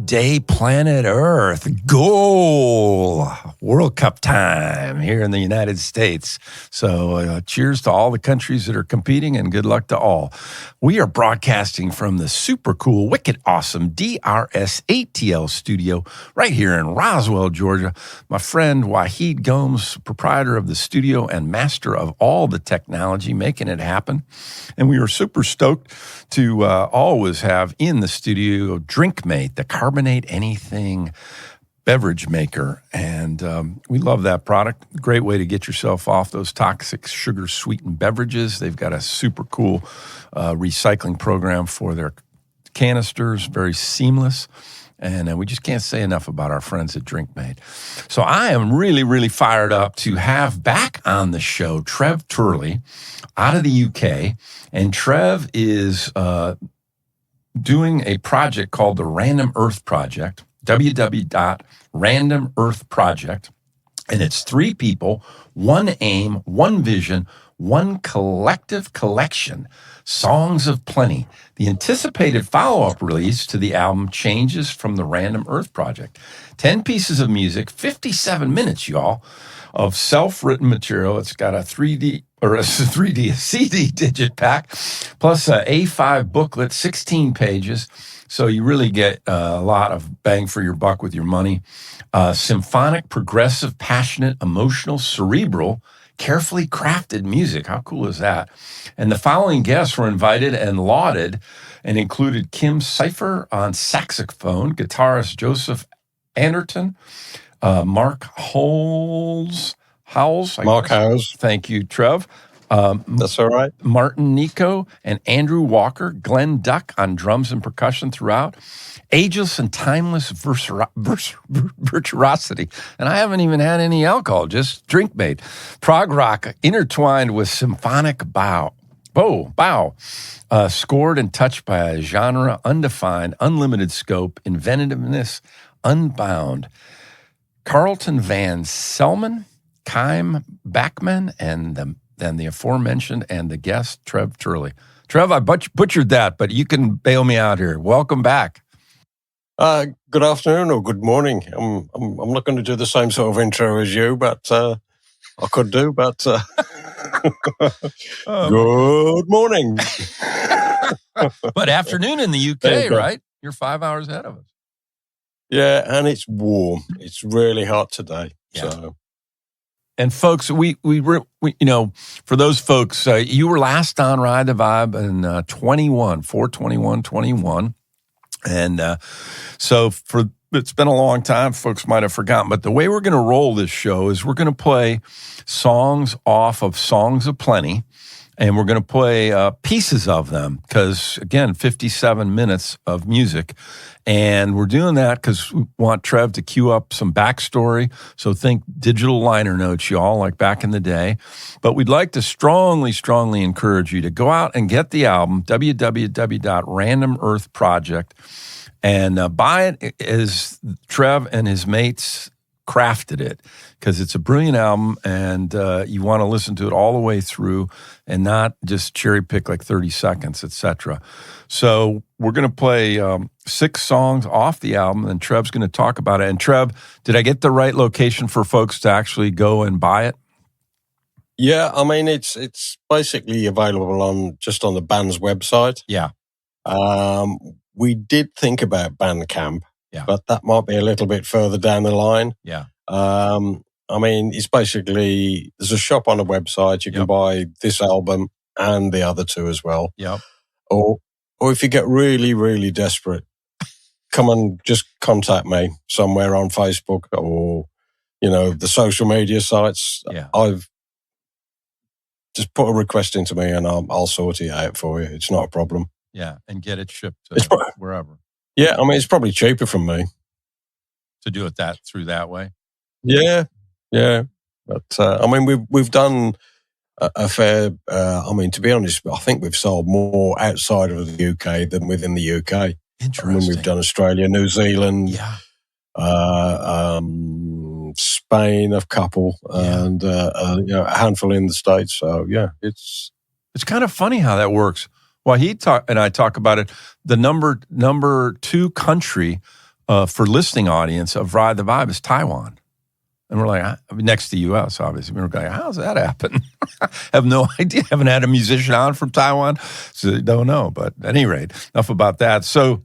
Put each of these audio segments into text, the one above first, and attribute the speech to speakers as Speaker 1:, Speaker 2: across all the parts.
Speaker 1: day, planet Earth. Goal! World Cup time here in the United States. So cheers to all the countries that are competing and good luck to all. We are broadcasting from the super cool, wicked awesome DRS ATL studio right here in Roswell, Georgia. My friend Wahid Gomes, proprietor of the studio and master of all the technology, making it happen. And we are super stoked to always have in the studio DrinkMate, the Carbonate Anything beverage maker. And we love that product. Great way to get yourself off those toxic sugar-sweetened beverages. They've got a super cool recycling program for their canisters, very seamless. And we just can't say enough about our friends at DrinkMate. So I am really, really fired up to have back on the show Trev Turley out of the UK. And Trev is doing a project called the Random Earth Project, www.randomearthproject. And it's 3 people, 1 aim, 1 vision, 1 collective collection, Songs of Plenty. The anticipated follow-up release to the album Changes from the Random Earth Project. 10 pieces of music, 57 minutes, y'all, of self-written material. It's got a CD DigiPak, plus a A5 booklet, 16 pages. So you really get a lot of bang for your buck with your money. Symphonic, progressive, passionate, emotional, cerebral, carefully crafted music. How cool is that? And the following guests were invited and lauded and included Kim Cypher on saxophone, guitarist Joseph Anderton, Mark Howells.
Speaker 2: Mark Howells.
Speaker 1: Thank you, Trev.
Speaker 2: That's all right.
Speaker 1: Martin Nico and Andrew Walker, Glen Buck on drums and percussion throughout. Ageless and timeless virtuosity. And I haven't even had any alcohol, just DrinkMate. Prog Rock intertwined with Symphonic Bow. Scored and touched by a genre, undefined, unlimited scope, inventiveness, unbound. Carleton Van Selman, Kym Blackman, and then the aforementioned and the guest, Trev Turley. Trev, I butchered that, but you can bail me out here. Welcome back.
Speaker 2: Good afternoon or good morning. I'm not going to do the same sort of intro as you, but I could do. But good morning.
Speaker 1: But afternoon in the UK, right? You're 5 hours ahead of us.
Speaker 2: Yeah, and it's warm. It's really hot today.
Speaker 1: Yeah.
Speaker 2: So.
Speaker 1: And folks, we for those folks, you were last on Ride the Vibe in 4/21/21. And so it's been a long time. Folks might have forgotten. But the way we're going to roll this show is we're going to play songs off of Songs of Plenty. And we're going to play pieces of them because, again, 57 minutes of music. And we're doing that because we want Trev to cue up some backstory. So think digital liner notes, y'all, like back in the day. But we'd like to strongly, strongly encourage you to go out and get the album, www.randomearthproject, and buy it as Trev and his mates crafted it, because it's a brilliant album, and you want to listen to it all the way through and not just cherry pick like 30 seconds, etc. So we're going to play 6 songs off the album, and Trev's going to talk about it. And Trev, did I get the right location for folks to actually go and buy it?
Speaker 2: Yeah, I mean, it's basically available on the band's website.
Speaker 1: Yeah.
Speaker 2: We did think about Bandcamp.
Speaker 1: Yeah.
Speaker 2: But that might be a little bit further down the line.
Speaker 1: Yeah.
Speaker 2: I mean, it's basically, there's a shop on the website. You can buy this album and the other 2 as well.
Speaker 1: Yep.
Speaker 2: Or if you get really, really desperate, come and just contact me somewhere on Facebook or, the social media sites.
Speaker 1: Yeah.
Speaker 2: I've just put a request into me and I'll sort it out for you. It's not a problem.
Speaker 1: Yeah. And get it shipped wherever.
Speaker 2: Yeah, I mean, it's probably cheaper from me
Speaker 1: to do it through that way.
Speaker 2: Yeah. But I mean, we've done a fair. I mean, to be honest, I think we've sold more outside of the UK than within the UK.
Speaker 1: Interesting.
Speaker 2: I mean, we've done Australia, New Zealand, Spain, a couple, and a handful in the States. So yeah, it's
Speaker 1: kind of funny how that works. Well, I talk about it. The number 2 country for listening audience of Ride the Vibe is Taiwan. And we're like, next to U.S., obviously. We're like, how's that happen? Have no idea. Haven't had a musician on from Taiwan, so don't know. But at any rate, enough about that. So,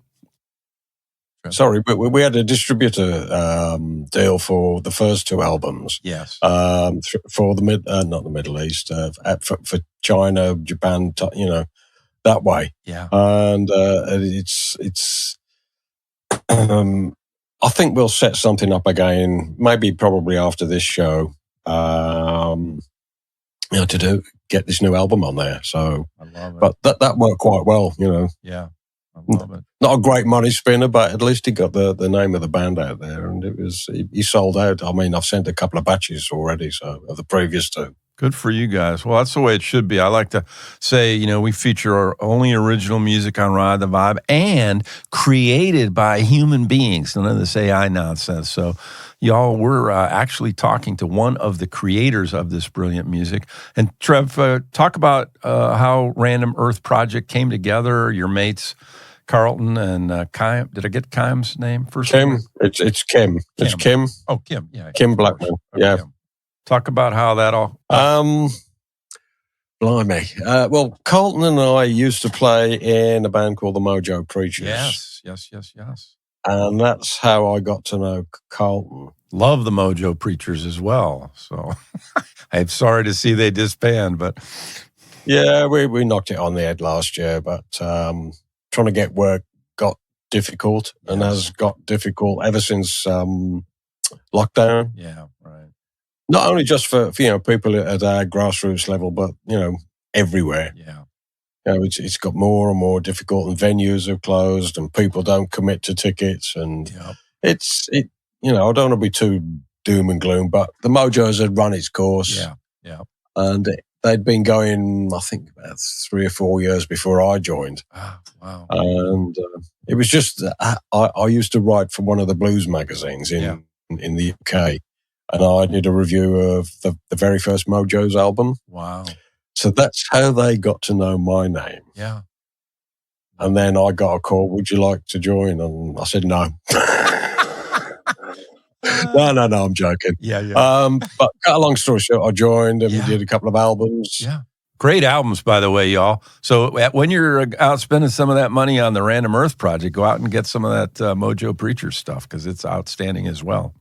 Speaker 2: sorry, but we had a distributor deal for the first two albums.
Speaker 1: Yes.
Speaker 2: For the not the Middle East, for China, Japan, that way.
Speaker 1: Yeah.
Speaker 2: And it's. I think we'll set something up again, maybe probably after this show, to get this new album on there. So,
Speaker 1: I love it.
Speaker 2: But that worked quite well,
Speaker 1: Yeah, I love it.
Speaker 2: Not a great money spinner, but at least he got the name of the band out there, and he sold out. I mean, I've sent a couple of batches already, so of the previous two.
Speaker 1: Good for you guys. Well, that's the way it should be. I like to say, we feature our only original music on Ride the Vibe and created by human beings. None of this AI nonsense. So, y'all, we're actually talking to one of the creators of this brilliant music. And Trev, talk about how Random Earth Project came together, your mates, Carleton and Kym. Did I get Kym's name first?
Speaker 2: Kym. It's Kym. It's Kym.
Speaker 1: Oh, Kym. Yeah.
Speaker 2: Kym Blackman.
Speaker 1: Okay.
Speaker 2: Yeah.
Speaker 1: Talk about how that all...
Speaker 2: Blimey. Well, Carleton and I used to play in a band called the Mojo Preachers.
Speaker 1: Yes.
Speaker 2: And that's how I got to know Carleton.
Speaker 1: Love the Mojo Preachers as well. So I'm sorry to see they disband, but...
Speaker 2: Yeah, we knocked it on the head last year, but trying to get work got difficult and has got difficult ever since lockdown.
Speaker 1: Yeah, right.
Speaker 2: Not only just for people at our grassroots level, but everywhere.
Speaker 1: Yeah,
Speaker 2: it's got more and more difficult, and venues are closed, and people don't commit to tickets, and I don't want to be too doom and gloom, but the Mojos had run its course.
Speaker 1: Yeah,
Speaker 2: and they'd been going, I think, about 3 or 4 years before I joined.
Speaker 1: Wow!
Speaker 2: And it was just I used to write for one of the blues magazines in the UK. And I did a review of the very first Mojo's album.
Speaker 1: Wow.
Speaker 2: So that's how they got to know my name.
Speaker 1: Yeah.
Speaker 2: And then I got a call, would you like to join? And I said, no. No, I'm joking.
Speaker 1: Yeah.
Speaker 2: But cut a long story short, I joined and we did a couple of albums.
Speaker 1: Yeah. Great albums, by the way, y'all. So when you're out spending some of that money on the Random Earth Project, go out and get some of that Mojo Preacher stuff because it's outstanding as well.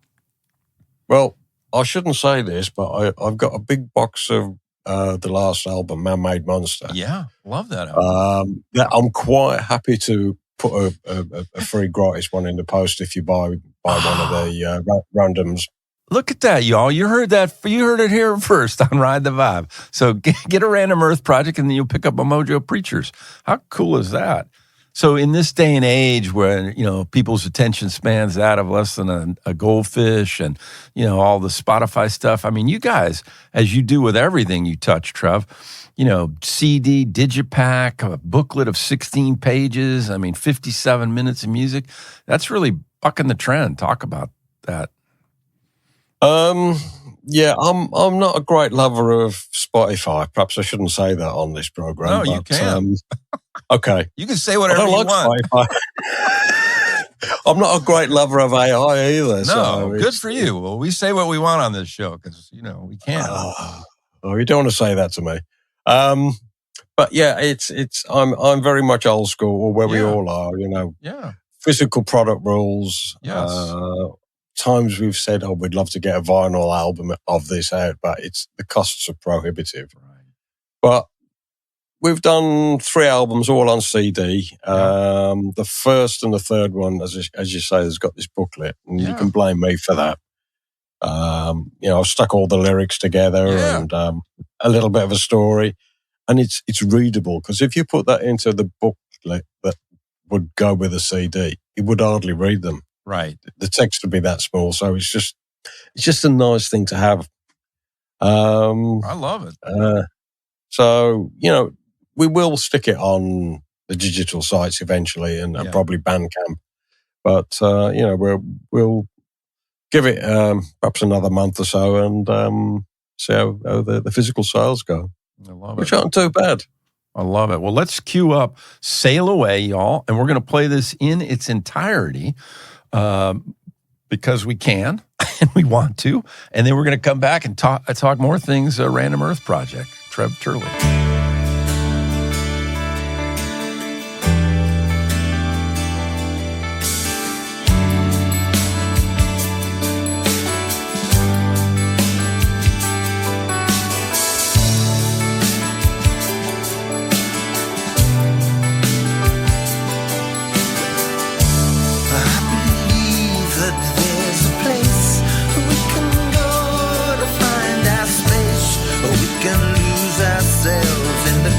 Speaker 2: Well, I shouldn't say this, but I've got a big box of the last album, Man-Made Monster.
Speaker 1: Yeah, love that album.
Speaker 2: That I'm quite happy to put a free gratis one in the post if you buy one of the randoms.
Speaker 1: Look at that, y'all. You heard that. You heard it here first on Ride the Vibe. So get a Random Earth Project and then you'll pick up a Mojo Preachers. How cool is that? So in this day and age where, people's attention spans that of less than a goldfish and, all the Spotify stuff. I mean, you guys, as you do with everything you touch, Trev, CD, DigiPak, a booklet of 16 pages. 57 minutes of music. That's really bucking the trend. Talk about that.
Speaker 2: Yeah, I'm not a great lover of Spotify. Perhaps I shouldn't say that on this program.
Speaker 1: No, you can.
Speaker 2: Okay.
Speaker 1: You can say whatever you want.
Speaker 2: Spotify. I'm not a great lover of AI either.
Speaker 1: No,
Speaker 2: so
Speaker 1: good for you. Well, we say what we want on this show because, we can.
Speaker 2: You don't want to say that to me. But yeah, I'm very much old school, where we all are,
Speaker 1: Yeah.
Speaker 2: Physical product rules.
Speaker 1: Yes.
Speaker 2: Times we've said, we'd love to get a vinyl album of this out, but the costs are prohibitive.
Speaker 1: Right.
Speaker 2: But we've done 3 albums all on CD. The first and the third one, as you say, has got this booklet, and you can blame me for that. I've stuck all the lyrics together and a little bit of a story, and it's readable, because if you put that into the booklet that would go with a CD, you would hardly read them.
Speaker 1: Right.
Speaker 2: The text would be that small, so it's just a nice thing to have.
Speaker 1: I love it.
Speaker 2: So, we will stick it on the digital sites eventually and probably Bandcamp. But, we'll give it perhaps another month or so and see how the physical sales go.
Speaker 1: I love
Speaker 2: which
Speaker 1: it.
Speaker 2: aren't too bad.
Speaker 1: I love it. Well, let's cue up Sail Away, y'all, and we're going to play this in its entirety. because we can and we want to. And then we're going to come back and talk more things, Random Earth Project, Trev Turley.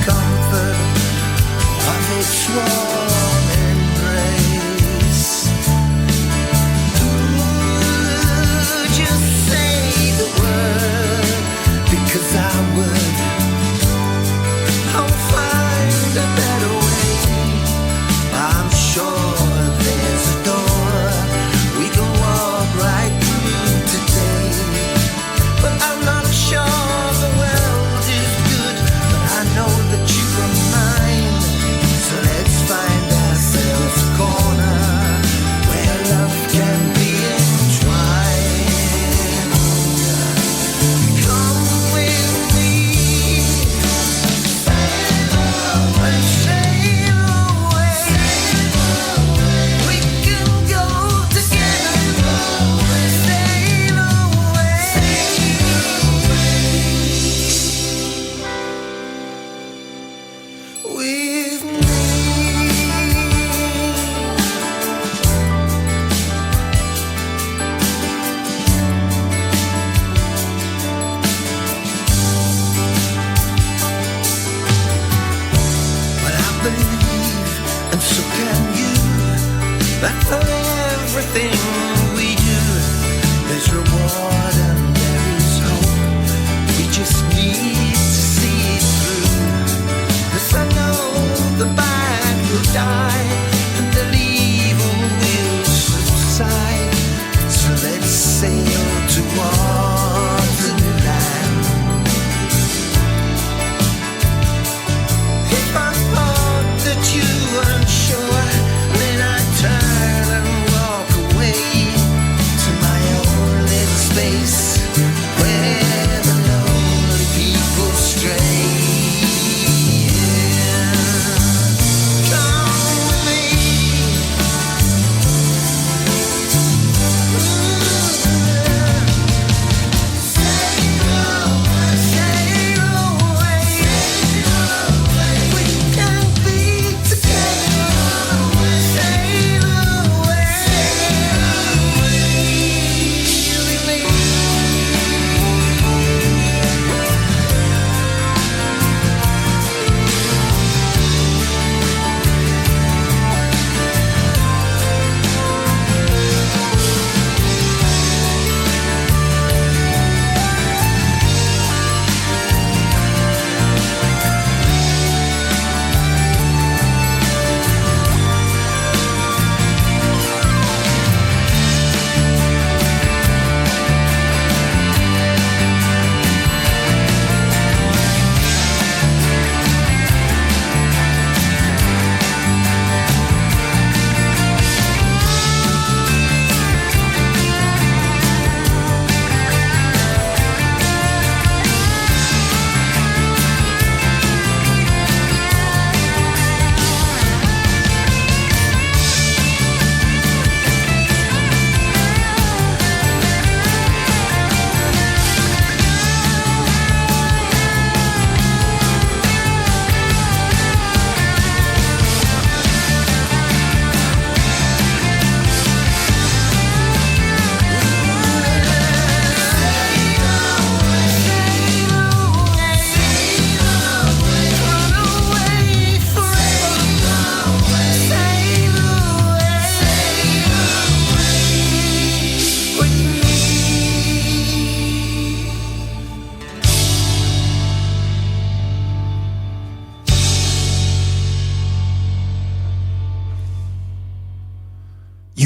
Speaker 3: Come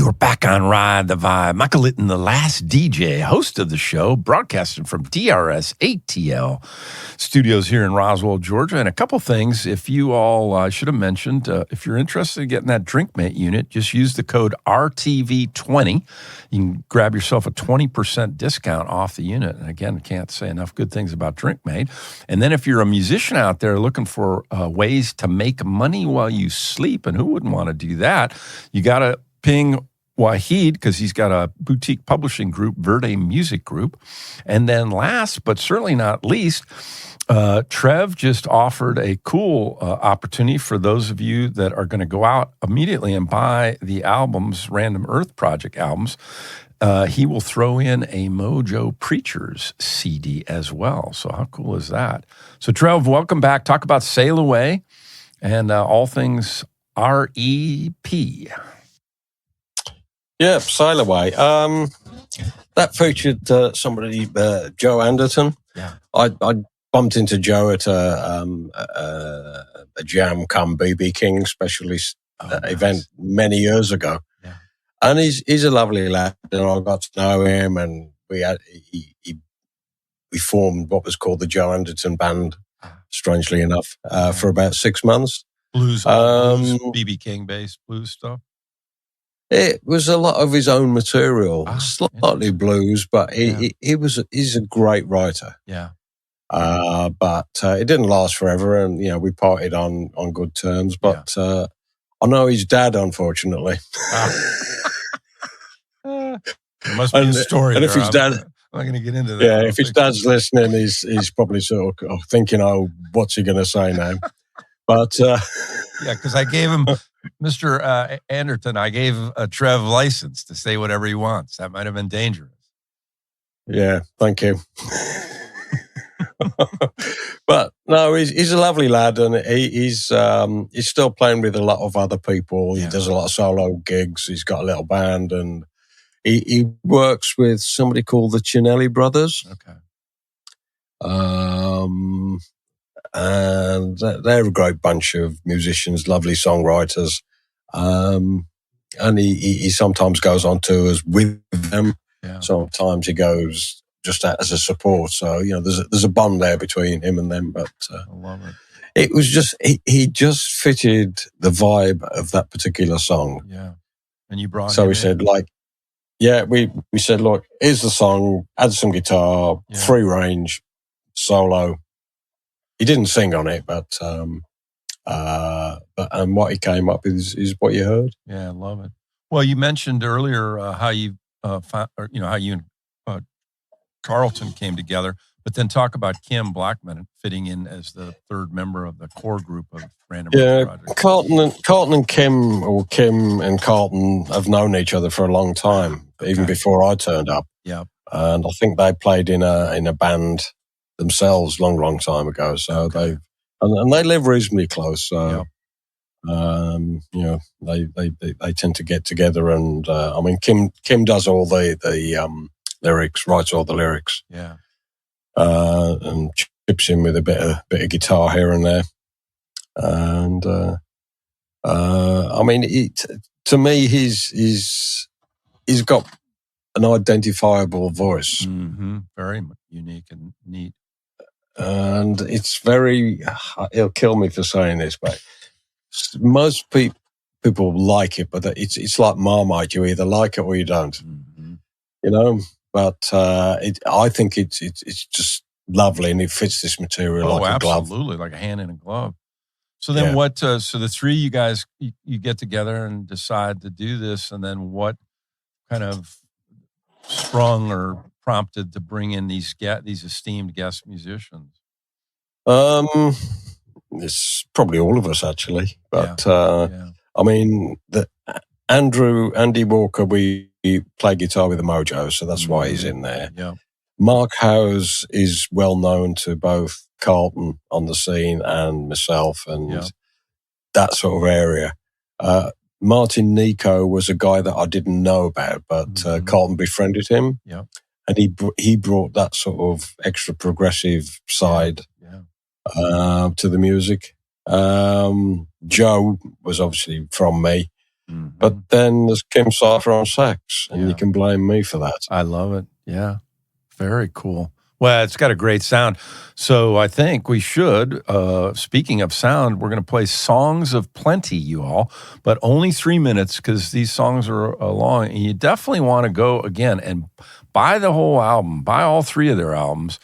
Speaker 1: You're back on Ride the Vibe. Michael Litten, the last DJ, host of the show, broadcasting from DRS ATL studios here in Roswell, Georgia. And a couple things, if you all should have mentioned, if you're interested in getting that DrinkMate unit, just use the code RTV20. You can grab yourself a 20% discount off the unit. And again, can't say enough good things about DrinkMate. And then if you're a musician out there looking for ways to make money while you sleep, and who wouldn't want to do that, you got to ping Wahid, because he's got a boutique publishing group, Verde Music Group. And then last, but certainly not least, Trev just offered a cool opportunity for those of you that are going to go out immediately and buy the albums, Random Earth Project albums. He will throw in a Mojo Preachers CD as well. So how cool is that? So Trev, welcome back. Talk about Sail Away and all things REP.
Speaker 2: Yeah, Sail Away. That featured somebody, Joe Anderton.
Speaker 1: Yeah,
Speaker 2: I bumped into Joe at a jam come BB King specialist event many years ago.
Speaker 1: Yeah.
Speaker 2: And he's a lovely lad, and I got to know him, and we formed what was called the Joe Anderton Band, strangely enough, for about 6 months.
Speaker 1: Blues, BB King based blues stuff.
Speaker 2: It was a lot of his own material, slightly blues, but he's a great writer.
Speaker 1: Yeah.
Speaker 2: But it didn't last forever, and we parted on good terms. But I know his dad, unfortunately.
Speaker 1: There must be a story.
Speaker 2: And if his dad,
Speaker 1: I'm not going to get into that.
Speaker 2: Yeah, if his dad's listening, he's probably sort of thinking, "Oh, what's he going to say now?" But
Speaker 1: because I gave him. Mr. Anderton, I gave Trev license to say whatever he wants. That might have been dangerous.
Speaker 2: Yeah, thank you. But no, he's a lovely lad, and he's still playing with a lot of other people. He does a lot of solo gigs. He's got a little band, and he works with somebody called the Cinelli Brothers.
Speaker 1: Okay.
Speaker 2: And they're a great bunch of musicians, lovely songwriters. And he sometimes goes on tours with them. Yeah. Sometimes he goes just as a support. So, there's a bond there between him and them. But
Speaker 1: I love it.
Speaker 2: It was just, he just fitted the vibe of that particular song.
Speaker 1: Yeah. And you brought
Speaker 2: So we said, we said, look, here's the song, add some guitar, free range, solo. He didn't sing on it, but what he came up with is what you heard.
Speaker 1: Yeah, I love it. Well, you mentioned earlier how you how you and Carleton came together, but then talk about Kym Blackman fitting in as the third member of the core group of Random Earth Project.
Speaker 2: Carleton and Kym, or Kym and Carleton, have known each other for a long time, even before I turned up.
Speaker 1: Yeah,
Speaker 2: and I think they played in a band themselves long time ago. So they live reasonably close. So they tend to get together, and Kym does all the lyrics, writes all the lyrics.
Speaker 1: Yeah,
Speaker 2: and chips in with a bit of guitar here and there. And to me, he's got an identifiable voice.
Speaker 1: Mm-hmm. Very unique and neat.
Speaker 2: And it's very, he'll kill me for saying this, but most people like it, but it's like Marmite. You either like it or you don't, but I think it's just lovely, and it fits this material like a glove.
Speaker 1: Absolutely, like a hand in a glove. So then what, so the three you guys, you get together and decide to do this, and then what kind of sprung or prompted to bring in these esteemed guest musicians?
Speaker 2: It's probably all of us, actually. But Andy Walker, we play guitar with the Mojo, so that's why he's in there.
Speaker 1: Yeah.
Speaker 2: Mark Howes is well known to both Carleton on the scene and myself, and that sort of area. Martin Nico was a guy that I didn't know about, but Carleton befriended him.
Speaker 1: Yeah.
Speaker 2: And he brought that sort of extra progressive side to the music. Joe was obviously from me.
Speaker 1: Mm-hmm.
Speaker 2: But then there's Kim Cypher on sax, and you can blame me for that.
Speaker 1: I love it. Yeah. Very cool. Well, it's got a great sound. So I think we should, speaking of sound, we're going to play Songs of Plenty, you all, but only 3 minutes because these songs are long. And you definitely want to go again and buy the whole album, buy all 3 of their albums,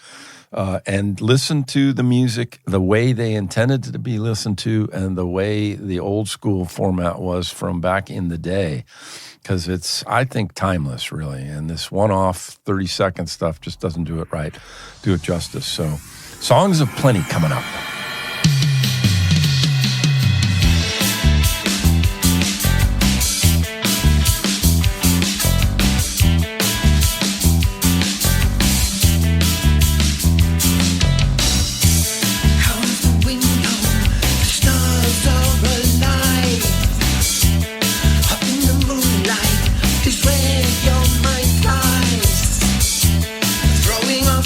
Speaker 1: and listen to the music the way they intended it to be listened to and the way the old school format was from back in the day. Because it's, I think, timeless, really. And this one-off 30-second stuff just doesn't do it right, do it justice. So, Songs of Plenty coming up.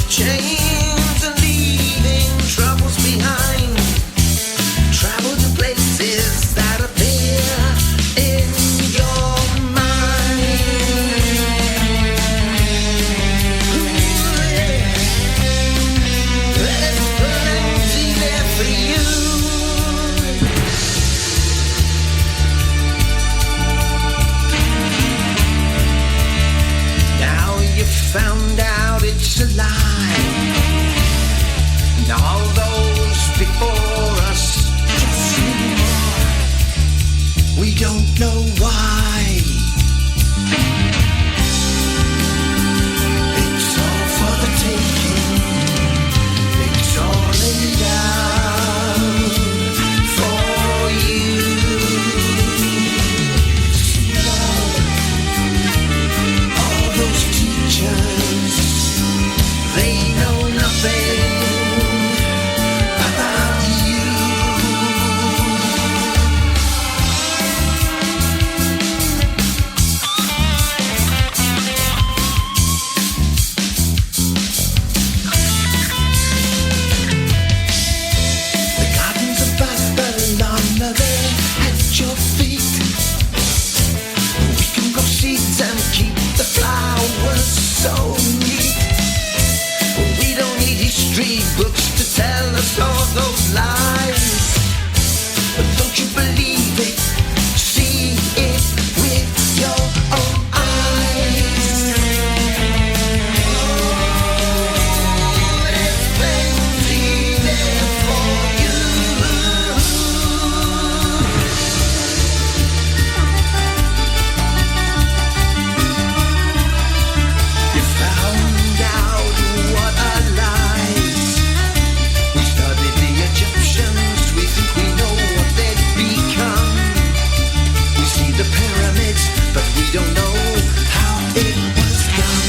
Speaker 3: Chains and leaving troubles behind. Travel to places that appear in your mind. Ooh, yeah. There's plenty there for you. Now you've found out it's a lie. And all those before us just anymore. We don't know why. It's all for the taking. It's all laid out for you. All those teachers, they know nothing about you. The gardens of Babylon are there at your feet. We can grow seeds and keep the flowers so neat. We don't need history books to tell us all those lies. But don't you believe it? See it with your own eyes. Oh, there's plenty there for you. You found out what are lies. We studied the Egyptians, we think we know what they'd become. We see the pyramids, but we don't know how it was done.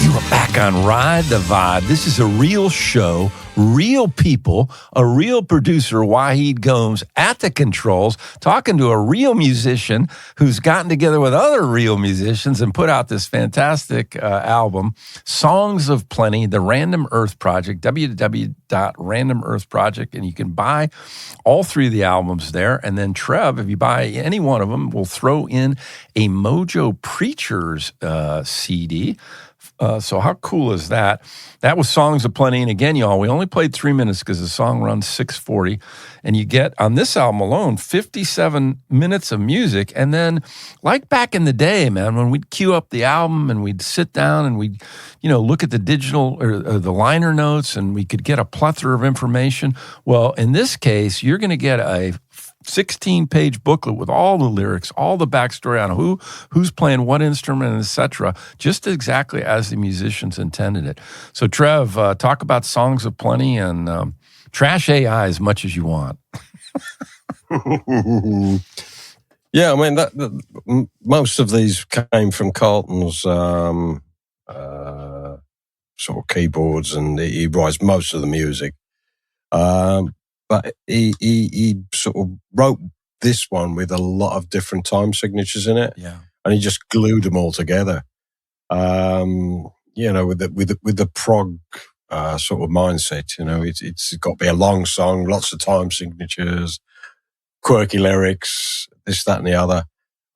Speaker 1: You are back on Ride the Vibe. This is a real show, real people, a real producer, Wahid Gomes, at the controls, talking to a real musician who's gotten together with other real musicians and put out this fantastic album, Songs of Plenty, the Random Earth Project, www.randomearthproject, and you can buy all 3 of the albums there. And then Trev, if you buy any one of them, will throw in a Mojo Preachers CD. So how cool is that? That was Songs of Plenty. And again, y'all, we only played 3 minutes because the song runs 6:40. And you get, on this album alone, 57 minutes of music. And then, like back in the day, man, when we'd queue up the album and we'd sit down and we'd, look at the digital or the liner notes and we could get a plethora of information. Well, in this case, you're going to get a 16-page booklet with all the lyrics, all the backstory on who's playing what instrument, etc., just exactly as the musicians intended it. So, Trev, talk about Songs of Plenty and trash AI as much as you want.
Speaker 2: Yeah, I mean, most of these came from Carleton's sort of keyboards, and he writes most of the music. But he sort of wrote this one with a lot of different time signatures in it.
Speaker 1: Yeah.
Speaker 2: And he just glued them all together. You know, with the prog sort of mindset, you know, it's got to be a long song, lots of time signatures, quirky lyrics, this, that, and the other.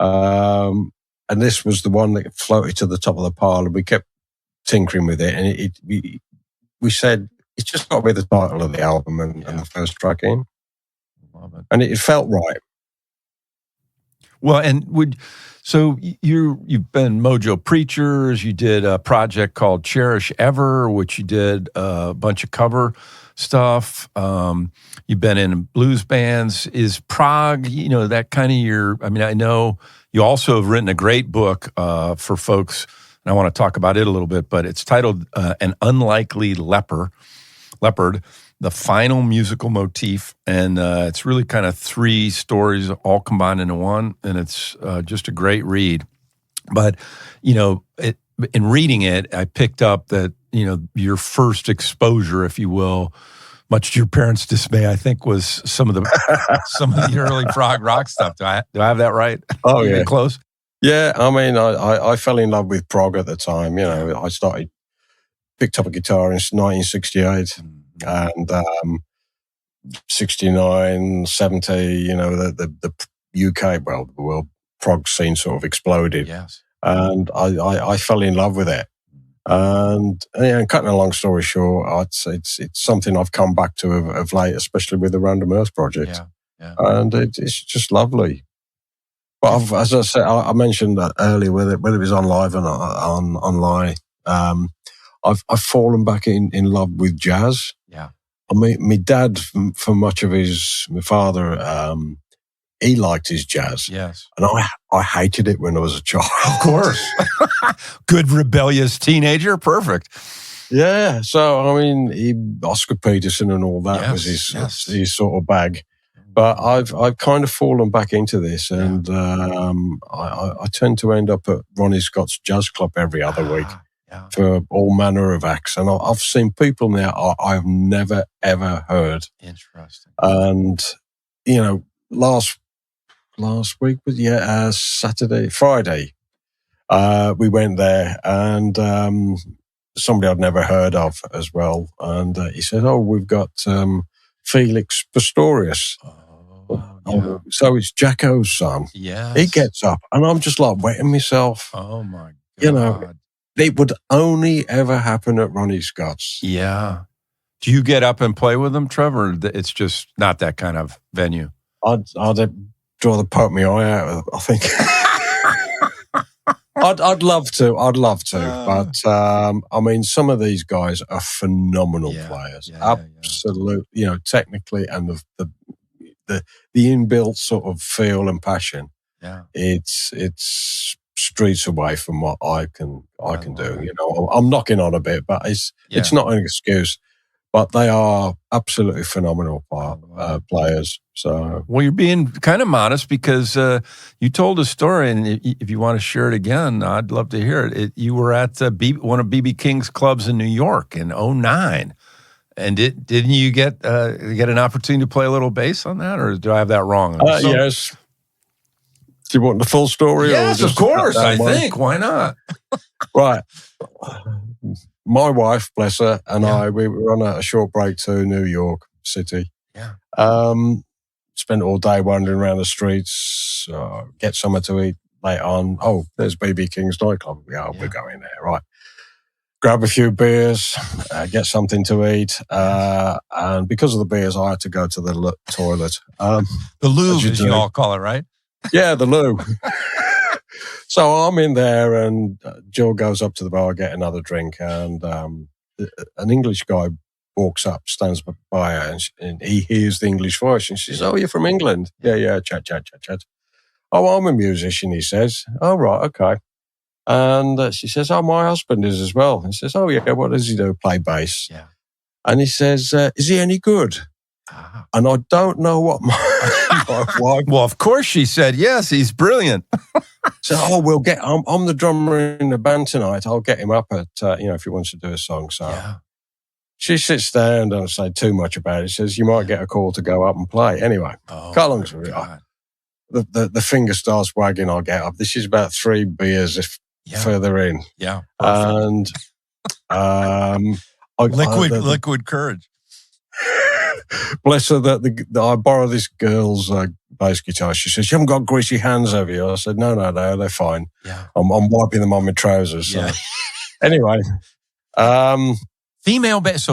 Speaker 2: And this was the one that floated to the top of the pile, and we kept tinkering with it. And we said, it's just got to be the title of the album and the first track in.
Speaker 1: Love it.
Speaker 2: And it felt right.
Speaker 1: Well, and so you've been Mojo Preachers. You did a project called Cherish Ever, which you did a bunch of cover stuff. You've been in blues bands. Is prog, you know, that kind of your? I mean, I know you also have written a great book for folks, and I want to talk about it a little bit. But it's titled "An Unlikely Leopard." The final musical motif, and it's really kind of 3 stories all combined into one, and it's just a great read. But, you know, in reading it, I picked up that, you know, your first exposure, if you will, much to your parents' dismay, I think, was some of the early prog rock stuff. Do I have that right?
Speaker 2: Oh, yeah.
Speaker 1: Close?
Speaker 2: Yeah, I mean, I fell in love with prog at the time. You know, picked up a guitar in 1968. And 69, 70, you know, the UK, well, the world prog scene sort of exploded.
Speaker 1: Yes.
Speaker 2: And I fell in love with it. And cutting a long story short, it's something I've come back to of late, especially with the Random Earth project.
Speaker 1: Yeah.
Speaker 2: And it's just lovely. But as I said, I mentioned that earlier, whether it was on live and online, I've fallen back in love with jazz.
Speaker 1: Yeah.
Speaker 2: I mean, my dad, for much of my father, he liked his jazz.
Speaker 1: Yes.
Speaker 2: And I hated it when I was a child.
Speaker 1: Of course. Good rebellious teenager. Perfect.
Speaker 2: Yeah. So, I mean, Oscar Peterson and all that was his sort of bag. But I've kind of fallen back into this, and I tend to end up at Ronnie Scott's Jazz Club every other week. Yeah. For all manner of acts. And I've seen people now I've never, ever heard.
Speaker 1: Interesting.
Speaker 2: And, you know, last week was, Friday, we went there, and somebody I'd never heard of as well. And he said, we've got Felix Pastorius. So it's Jacko's son.
Speaker 1: Yes.
Speaker 2: He gets up, and I'm just like wetting myself.
Speaker 1: Oh, my God.
Speaker 2: You know, it would only ever happen at Ronnie Scott's.
Speaker 1: Yeah. Do you get up and play with them, Trevor? It's just not that kind of venue.
Speaker 2: I'd rather poke my eye out, I think. I'd love to. But, I mean, some of these guys are phenomenal players. Absolute, you know, technically, and the inbuilt sort of feel and passion. Yeah. It's streets away from what I can do. You know, I'm knocking on a bit, but it's not an excuse. But they are absolutely phenomenal players. So, well,
Speaker 1: you're being kind of modest because you told a story, and if you want to share it again, I'd love to hear it. You were at one of B.B. King's clubs in New York in 2009. And didn't you get an opportunity to play a little bass on that, or do I have that wrong?
Speaker 2: Yes. Do you want the full story?
Speaker 1: Yes, of course. I think. Why not?
Speaker 2: Right. My wife, bless her, and we were on a short break to New York City.
Speaker 1: Yeah.
Speaker 2: Spent all day wandering around the streets, get somewhere to eat later on. Oh, there's B.B. King's nightclub. We're going there, right. Grab a few beers, get something to eat, and because of the beers, I had to go to the toilet.
Speaker 1: The loo, as you all call it, right?
Speaker 2: Yeah, the loo. So I'm in there, and Jill goes up to the bar, get another drink, and an English guy walks up, stands by her, and he hears the English voice, and she says, "Oh, you're from England?" Yeah, chat. "Oh, I'm a musician," he says. "Oh, right, okay." And she says, "Oh, my husband is as well." He says, "Oh, yeah, what does he do?" "Play bass." Yeah. And he says, "Is he any good?" Ah. And I don't know what my wife...
Speaker 1: Well, of course she said, yes, he's brilliant.
Speaker 2: So, I'm the drummer in the band tonight. I'll get him up at, if he wants to do a song. So she sits there and don't say too much about it. She says, "You might get a call to go up and play." Anyway, cut long story. the finger starts wagging, I'll get up. This is about 3 beers further in.
Speaker 1: Yeah.
Speaker 2: And
Speaker 1: liquid courage.
Speaker 2: Bless her, I borrow this girl's bass guitar. She says, "You haven't got greasy hands, have you?" I said, No, they're fine.
Speaker 1: Yeah.
Speaker 2: I'm wiping them on my trousers. So.
Speaker 1: Yeah.
Speaker 2: Anyway.
Speaker 1: Female bass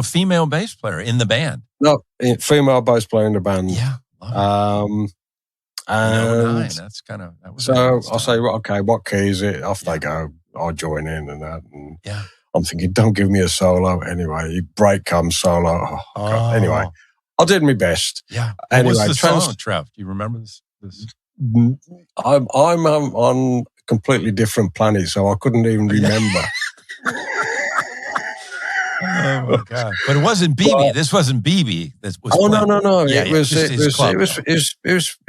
Speaker 1: player in the band.
Speaker 2: No, female bass player in the band.
Speaker 1: Yeah.
Speaker 2: And
Speaker 1: that was
Speaker 2: so I'll say, well, okay, what key is it? Off they go. I'll join in and that. And I'm thinking, don't give me a solo. Anyway, break comes solo. God. Anyway, I did my best.
Speaker 1: Yeah.
Speaker 2: Anyway,
Speaker 1: what's the song, Trev? Do you remember this?
Speaker 2: I'm on a completely different planet, so I couldn't even remember.
Speaker 1: Oh my God! But it wasn't BB. This wasn't BB. This was.
Speaker 2: No.
Speaker 1: Yeah,
Speaker 2: it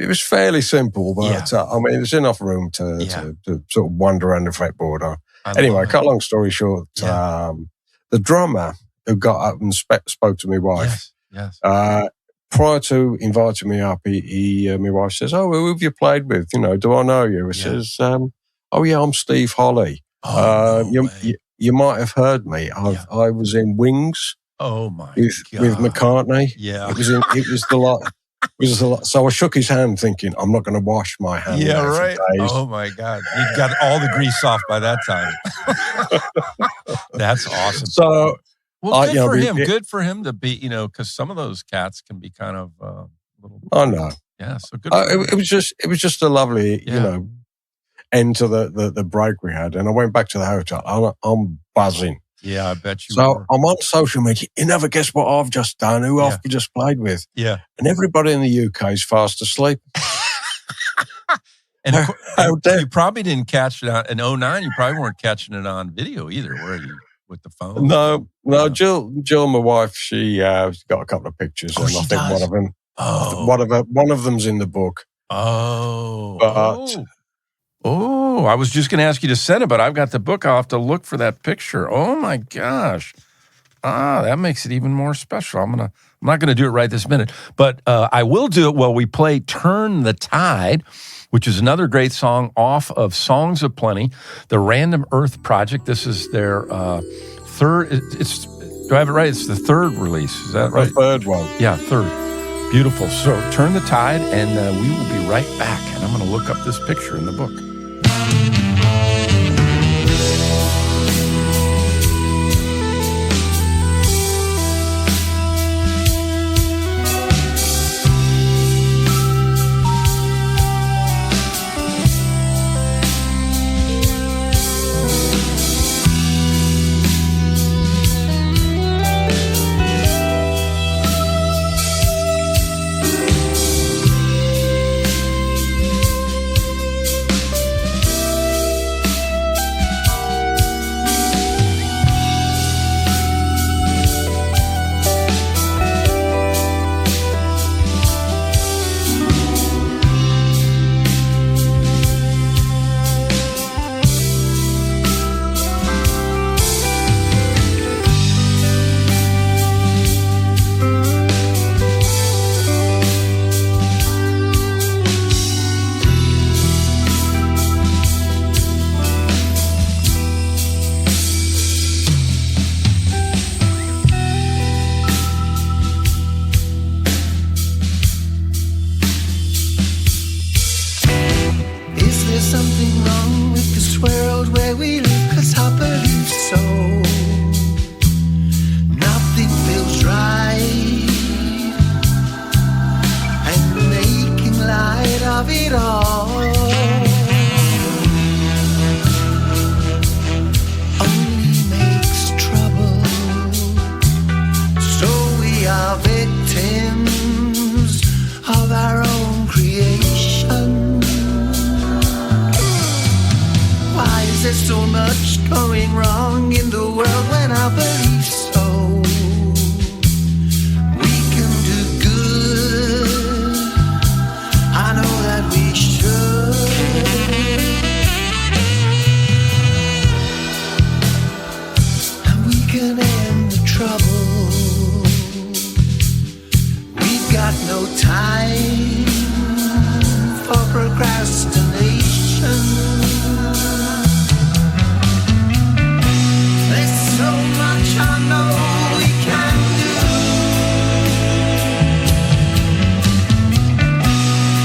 Speaker 2: was fairly simple, but I mean, there's enough room to sort of wander around the fretboard. Anyway, cut a long story short, the drummer who got up and spoke to my wife.
Speaker 1: Yes.
Speaker 2: Prior to inviting me up, my wife says, "Oh, who have you played with? You know, do I know you?" He says, "Oh yeah, I'm Steve Holly. You might have heard me. I was in Wings.
Speaker 1: Oh my God!
Speaker 2: With McCartney.
Speaker 1: Yeah,
Speaker 2: it was the lot. So I shook his hand, thinking I'm not going to wash my hand.
Speaker 1: Yeah, right. Oh my God! You got all the grease off by that time. That's awesome.
Speaker 2: So,
Speaker 1: good for him. Good for him to be, because some of those cats can be kind of little.
Speaker 2: Oh no.
Speaker 1: Yeah. So good.
Speaker 2: It was just a lovely, end to the break we had, and I went back to the hotel. I'm buzzing.
Speaker 1: Yeah, I bet you.
Speaker 2: So I'm on social media. You never guess what I've just done. Who I've just played with.
Speaker 1: Yeah, and
Speaker 2: everybody in the UK is fast asleep.
Speaker 1: And you probably didn't catch it in 2009. You probably weren't catching it on video either, were you? With the phone?
Speaker 2: No. Jill, my wife, she got a couple of pictures, and I think one of them. One of them's in the book.
Speaker 1: I was just going to ask you to send it, but I've got the book. I'll have to look for that picture. Oh my gosh. That makes it even more special. I'm not going to do it right this minute, but I will do it while we play Turn the Tide, which is another great song off of Songs of Plenty, the Random Earth Project. This is their third. Do I have it right? It's the third release. Is that right?
Speaker 2: The third one.
Speaker 1: Yeah, third. Beautiful. So Turn the Tide, and we will be right back. And I'm going to look up this picture in the book.
Speaker 3: Time for procrastination. passion. There's so much I know we can do.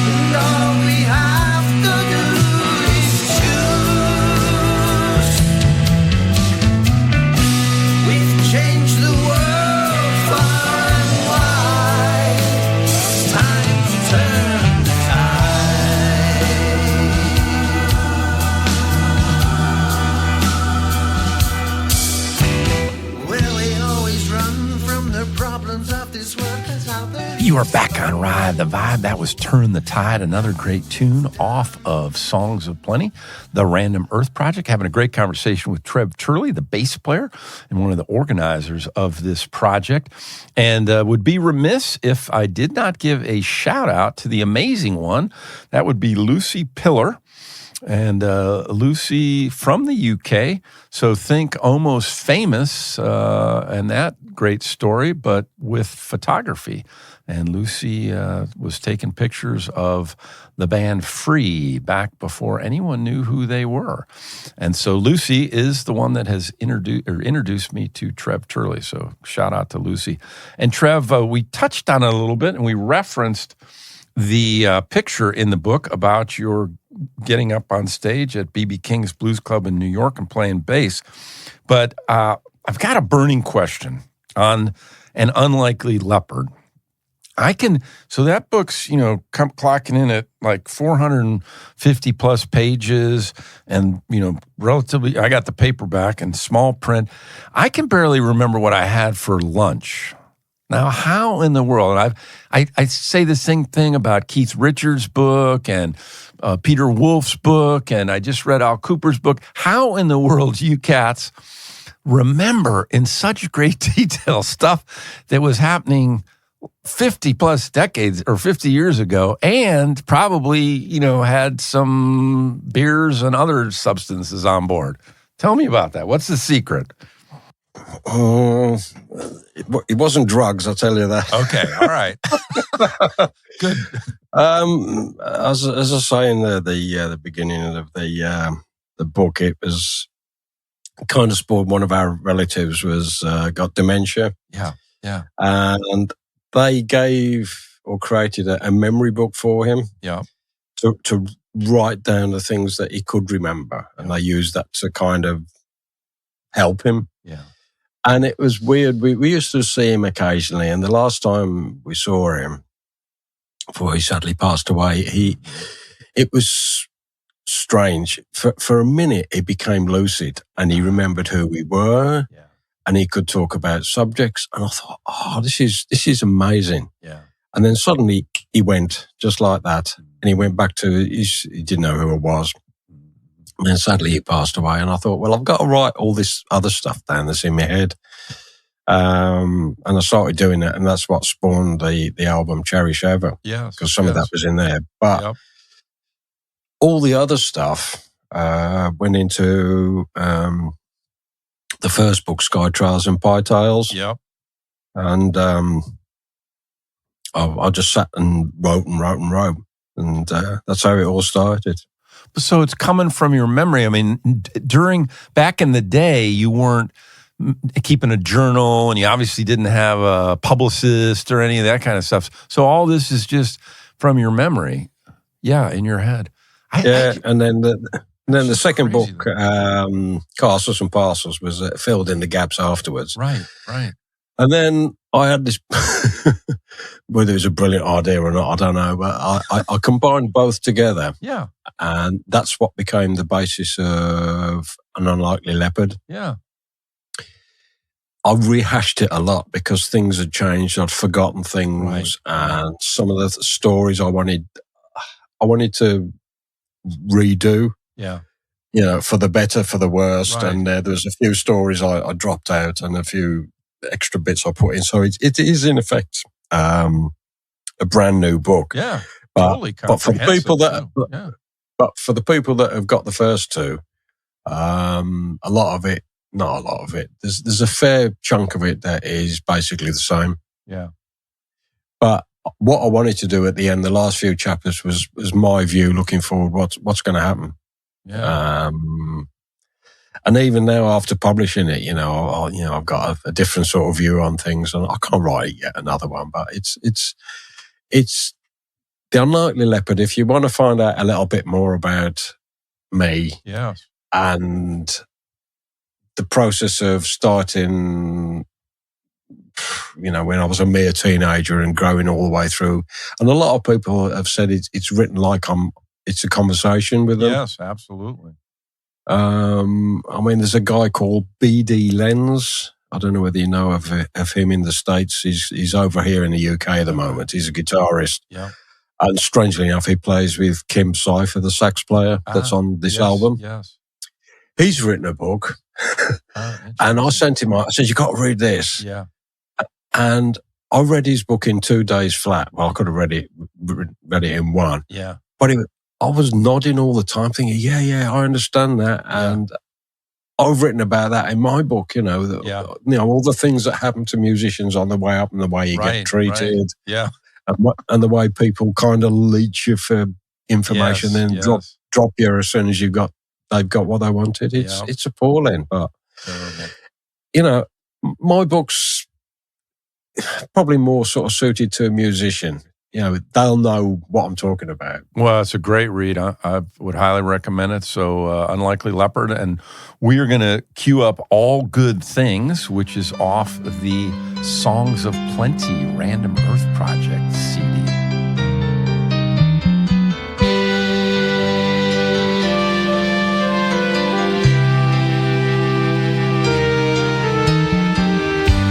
Speaker 3: And all we have to do is choose. We've changed the world far and wide. It's time to turn the tide. Will we always run from the problems of this world? 'Cause out there
Speaker 1: You are back on Ride the Vibe. That was Turn the Tide, another great tune off of Songs of Plenty, the Random Earth Project. Having a great conversation with Trev Turley, the bass player and one of the organizers of this project. And would be remiss if I did not give a shout out to the amazing one. That would be Lucy Pillar. And Lucy from the UK, so think Almost Famous and that great story, but with photography. And Lucy was taking pictures of the band Free back before anyone knew who they were. And so Lucy is the one that has introduced me to Trev Turley. So shout out to Lucy. And Trev, we touched on it a little bit, and we referenced the picture in the book about your getting up on stage at B.B. King's Blues Club in New York and playing bass. But I've got a burning question on An Unlikely Leopard. So that book's, come clocking in at like 450 plus pages and, relatively, I got the paperback and small print. I can barely remember what I had for lunch. Now, how in the world, and I say the same thing about Keith Richards' book and Peter Wolf's book, and I just read Al Cooper's book. How in the world do you cats remember in such great detail stuff that was happening 50 plus decades or 50 years ago and probably, had some beers and other substances on board? Tell me about that. What's the secret?
Speaker 2: It wasn't drugs, I'll tell you that.
Speaker 1: Okay, all right. Good.
Speaker 2: As I say in the beginning of the book, it was kind of spoiled. One of our relatives got dementia.
Speaker 1: Yeah.
Speaker 2: And they gave or created a memory book for him.
Speaker 1: Yeah.
Speaker 2: To write down the things that he could remember, and they used that to kind of help him.
Speaker 1: Yeah.
Speaker 2: And it was weird. We used to see him occasionally, and the last time we saw him, before he sadly passed away, it was strange. For a minute, he became lucid, and he remembered who we were, and he could talk about subjects. And I thought, this is amazing.
Speaker 1: Yeah.
Speaker 2: And then suddenly he went just like that, and he went back to he didn't know who I was. And then sadly he passed away, and I thought, well, I've got to write all this other stuff down that's in my head. And I started doing it, and that's what spawned the album Cherish Ever.
Speaker 1: Yeah.
Speaker 2: Because some of that was in there. But all the other stuff went into the first book, Sky Trails and Pie Tales.
Speaker 1: Yep.
Speaker 2: And I just sat and wrote. And that's how it all started.
Speaker 1: So it's coming from your memory. I mean, back in the day, you weren't keeping a journal, and you obviously didn't have a publicist or any of that kind of stuff. So all this is just from your memory. Yeah, in your head.
Speaker 2: And then the second book, Castles and Parcels, was filled in the gaps afterwards.
Speaker 1: Right.
Speaker 2: And then I had this, whether it was a brilliant idea or not, I don't know, but I combined both together.
Speaker 1: Yeah.
Speaker 2: And that's what became the basis of An Unlikely Leopard.
Speaker 1: Yeah.
Speaker 2: I rehashed it a lot because things had changed. I'd forgotten things, and some of the stories I wanted to redo.
Speaker 1: Yeah.
Speaker 2: For the better, for the worst.
Speaker 1: Right.
Speaker 2: And there was a few stories I dropped out and a few extra bits I put in. So it is in effect a brand new book.
Speaker 1: Yeah.
Speaker 2: Totally but for the people for the people that have got the first two, not a lot of it. There's a fair chunk of it that is basically the same.
Speaker 1: Yeah.
Speaker 2: But what I wanted to do at the end, the last few chapters, was my view looking forward. What's going to happen?
Speaker 1: Yeah.
Speaker 2: And even now, after publishing it, I've got a different sort of view on things, and I can't write yet another one. But it's The Unlikely Leopard. If you want to find out a little bit more about me,
Speaker 1: yes,
Speaker 2: and the process of starting, when I was a mere teenager and growing all the way through, and a lot of people have said it's written like it's a conversation with them.
Speaker 1: Yes, absolutely.
Speaker 2: There's a guy called BD Lenz. I don't know whether you know of him in the States. He's over here in the UK at the moment. He's a guitarist.
Speaker 1: Yeah.
Speaker 2: And strangely enough, he plays with Kim Cypher, the sax player that's on this album.
Speaker 1: Yes.
Speaker 2: He's written a book. And I sent him, I said, you got to read this.
Speaker 1: Yeah.
Speaker 2: And I read his book in 2 days flat. Well, I could have read it in one.
Speaker 1: Yeah.
Speaker 2: But I was nodding all the time thinking, yeah, I understand that.
Speaker 1: Yeah.
Speaker 2: And I've written about that in my book, all the things that happen to musicians on the way up and the way you get treated.
Speaker 1: Right. Yeah.
Speaker 2: And the way people kind of leech you for information and drop you as soon as they've got what they wanted. It's appalling. But, my book's probably more sort of suited to a musician. They'll know what I'm talking about.
Speaker 1: Well, it's a great read. I would highly recommend it. So, Unlikely Leopard. And we are going to queue up All Good Things, which is off the Songs of Plenty Random Earth Project CD.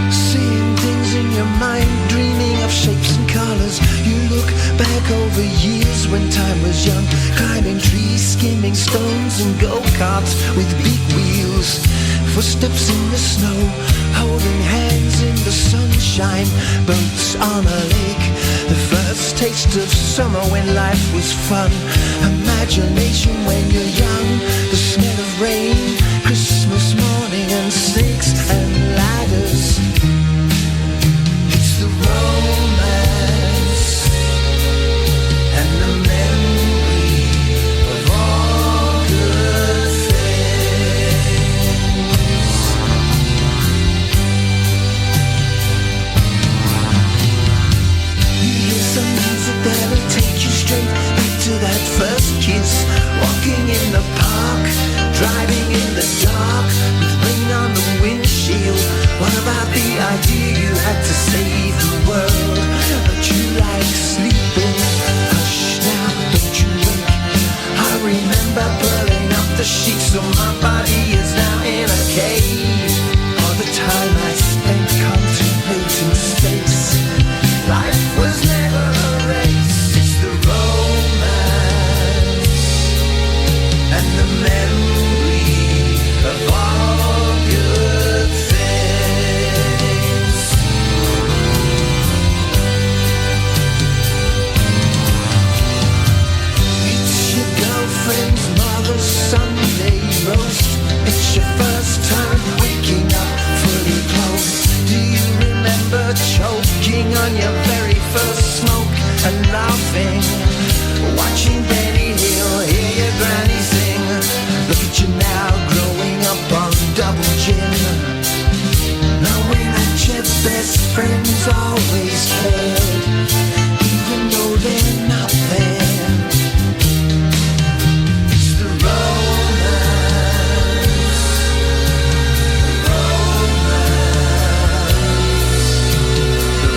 Speaker 3: Seeing things in your mind, dreaming of shapes and colors. You look back over years when time was young, climbing trees, skimming stones and go-karts with big wheels. Footsteps in the snow, holding hands in the sunshine, boats on a lake. The first taste of summer when life was fun. Imagination when you're young, the smell of rain, Christmas morning and snakes and ladders. It's the romance and the memory of all good things. You hear some music that'll take you straight back to that first kiss. Walking in the park, driving in the dark, with rain on the windshield. What about the idea you had to save the world? But you like sleeping. Hush now, don't you wake. I remember pulling up the sheets, so my body is now in a cave. All the time I spent contemplating space, life was never a race. It's the romance and the memory of all good things. It's your girlfriend's mother's Sunday roast. It's your first time waking up fully clothed. Do you remember choking on your very first smoke and laughing? Watching Benny Hill, hear your granny sing. Look at you now, growing up on double gin. Knowing that your best friends always cared, even though they're not there. It's the romance, the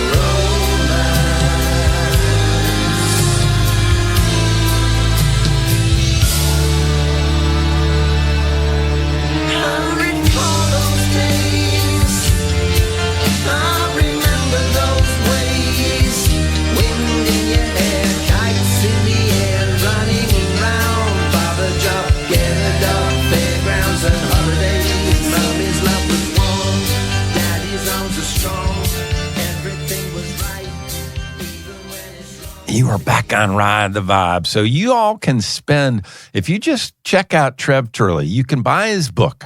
Speaker 3: I recall those days, I remember those ways. Wind in your hair, kites in the air, running around. Father job, gathered up, fairgrounds and holidays. Mommy's love was warm, daddy's arms were strong. Everything was right, even when it's wrong.
Speaker 1: You are back on Ride the Vibe. So you all can spend, if you just check out Trev Turley, you can buy his book,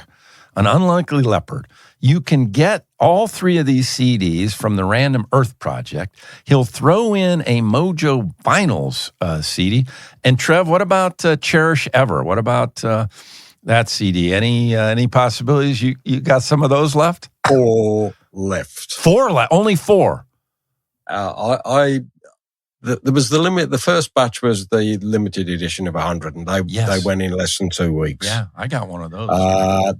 Speaker 1: An Unlikely Leopard. You can get all 3 of these CDs from the Random Earth Project. He'll throw in a Mojo Vinyls CD. And Trev, what about Cherish Ever? What about that CD? Any possibilities? You got some of those left?
Speaker 2: 4 left.
Speaker 1: 4 left. Only 4.
Speaker 2: There was the limit. The first batch was the limited edition of 100, and they went in less than 2 weeks.
Speaker 1: Yeah, I got one of those.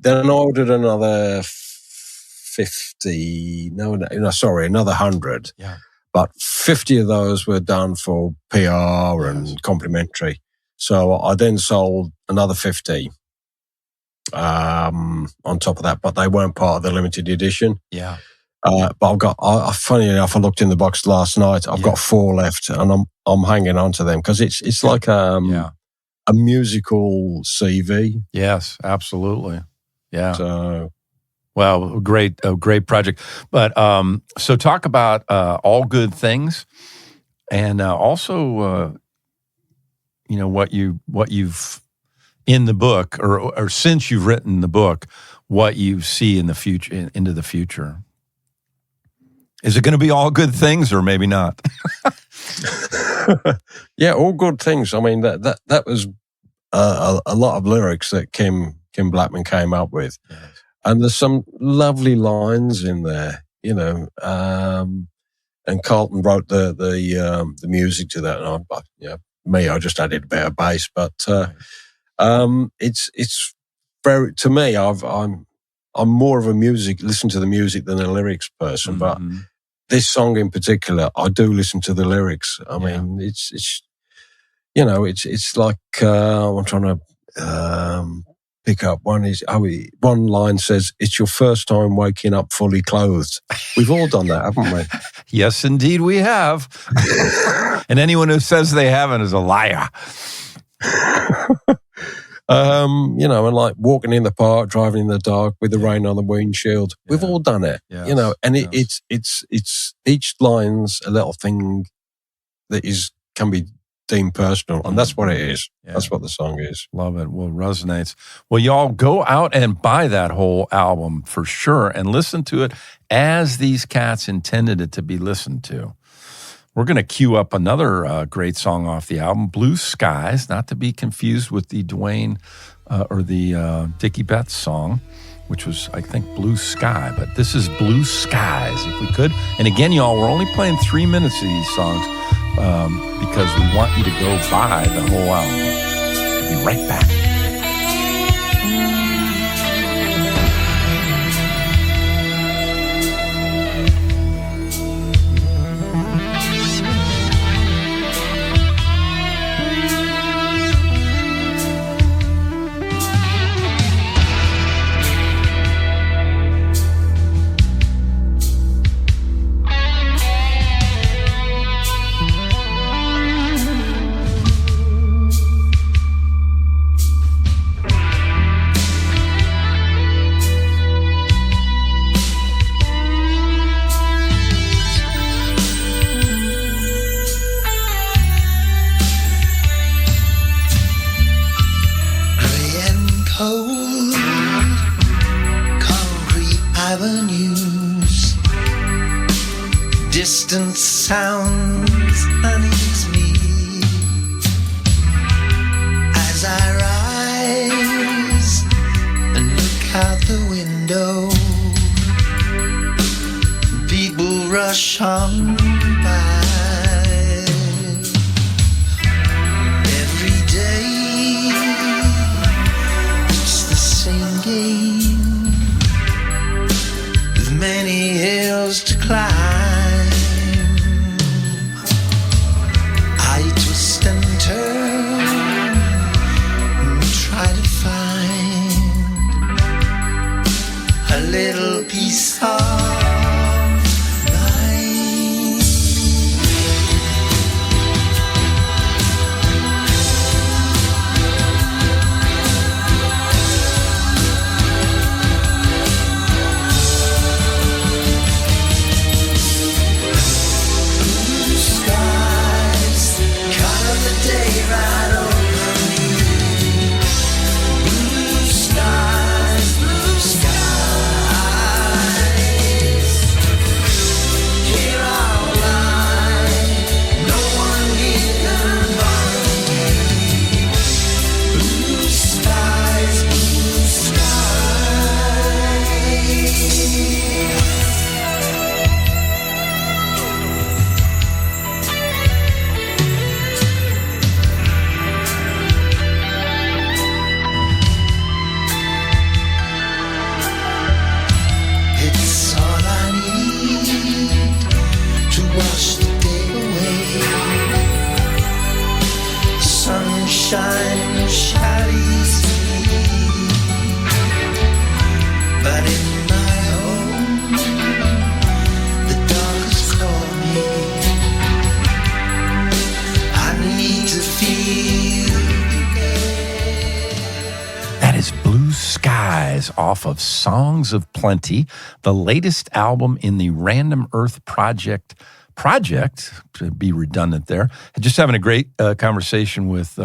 Speaker 2: Then I ordered another 50. Another 100.
Speaker 1: Yeah,
Speaker 2: but 50 of those were done for PR and complimentary. So I then sold another 50 on top of that, but they weren't part of the limited edition.
Speaker 1: Yeah.
Speaker 2: But I've got, funny enough, I looked in the box last night. I've got 4 left, and I'm hanging on to them because it's like a musical CV.
Speaker 1: Yes, absolutely. Yeah.
Speaker 2: So,
Speaker 1: well, a great project. But so talk about All Good Things, and also what you've in the book, or since you've written the book, what you see in the future, into the future. Is it going to be all good things or maybe not?
Speaker 2: Yeah, all good things. I mean, that was a lot of lyrics that Kym Blackman came up with.
Speaker 1: Yes.
Speaker 2: And there's some lovely lines in there, and Carleton wrote the music to that. And I just added a bit of bass, but it's very, to me, I'm more of a listen to the music than a lyrics person, but this song in particular, I do listen to the lyrics. I mean, it's like I'm trying to pick up one. One line says, "It's your first time waking up fully clothed." We've all done that, haven't we?
Speaker 1: Yes, indeed, we have. And anyone who says they haven't is a liar.
Speaker 2: And like walking in the park, driving in the dark with the rain on the windshield. Yeah. We've all done it, and it's each line's a little thing that can be deemed personal, and that's what it is. Yeah. That's what the song is.
Speaker 1: Love it. Well, it resonates. Well, y'all go out and buy that whole album for sure and listen to it as these cats intended it to be listened to. We're going to cue up another great song off the album, Blue Skies, not to be confused with the Dwayne or the Dickie Betts song, which was, I think, Blue Sky. But this is Blue Skies, if we could. And again, y'all, we're only playing 3 minutes of these songs because we want you to go buy the whole album. We'll be right back.
Speaker 3: Distant sounds unease me as I rise and look out the window. People rush on by. Every day it's the same game with many hills to climb. Little piece of blue skies,
Speaker 1: Rise off of Songs of Plenty, the latest album in the Random Earth Project, to be redundant there. Just having a great conversation with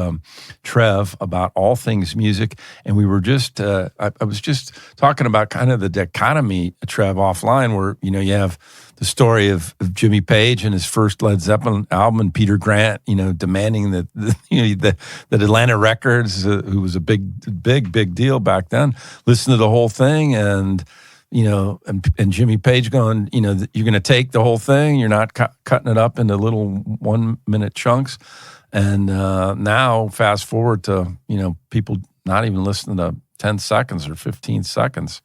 Speaker 1: Trev about all things music. And we were just, I was just talking about kind of the dichotomy, Trev, offline, where, you know, you have the story of Jimmy Page and his first Led Zeppelin album, and Peter Grant, you know, demanding that the Atlantic Records, who was a big deal back then, listen to the whole thing. And you know, and Jimmy Page going, you know, you're going to take the whole thing. You're not cutting it up into little 1 minute chunks. And now fast forward to, you know, people not even listening to 10 seconds or 15 seconds.